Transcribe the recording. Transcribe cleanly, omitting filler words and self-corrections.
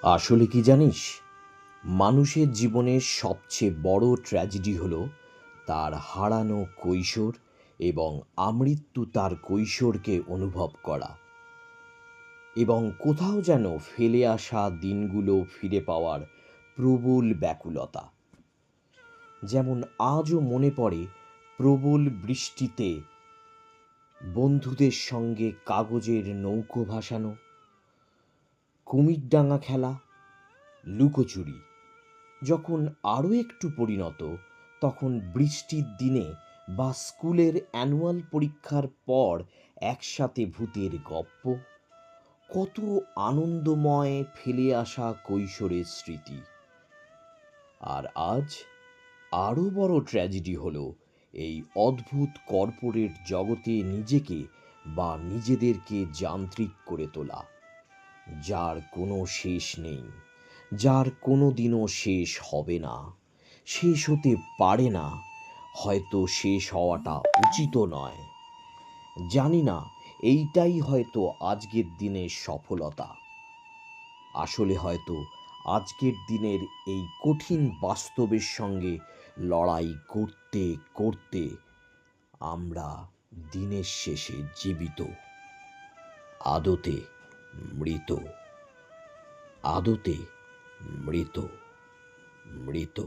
আসলে কি জানিস, মানুষের জীবনের সবচেয়ে বড় ট্র্যাজেডি হলো তার হারানো কৈশোর এবং আমৃত্যু তার কৈশোরকে অনুভব করা এবং কোথাও যেন ফেলে আসা দিনগুলো ফিরে পাওয়ার প্রবল ব্যাকুলতা। যেমন আজও মনে পড়ে প্রবল বৃষ্টিতে বন্ধুদের সঙ্গে কাগজের নৌকো ভাসানো, কুমিরডাঙা খেলা, লুকোচুরি। যখন আরও একটু পরিণত, তখন বৃষ্টির দিনে বা স্কুলের অ্যানুয়াল পরীক্ষার পর একসাথে ভূতের গপ্প, কত আনন্দময় ফেলে আসা কৈশোরের স্মৃতি। আর আজ আরও বড় ট্র্যাজেডি হলো এই অদ্ভুত কর্পোরেট জগতে নিজেকে বা নিজেদেরকে যান্ত্রিক করে তোলা, যার কোনো শেষ নেই, যার কোনো দিনও শেষ হবে না, শেষ হতে পারে না, হয়তো শেষ হওয়াটা উচিতও নয়। জানি না, এইটাই হয়তো আজকের দিনের সফলতা। আসলে হয়তো আজকের দিনের এই কঠিন বাস্তবের সঙ্গে লড়াই করতে করতে আমরা দিনের শেষে জীবিত, আদতে মৃত, আদতে মৃত, মৃত।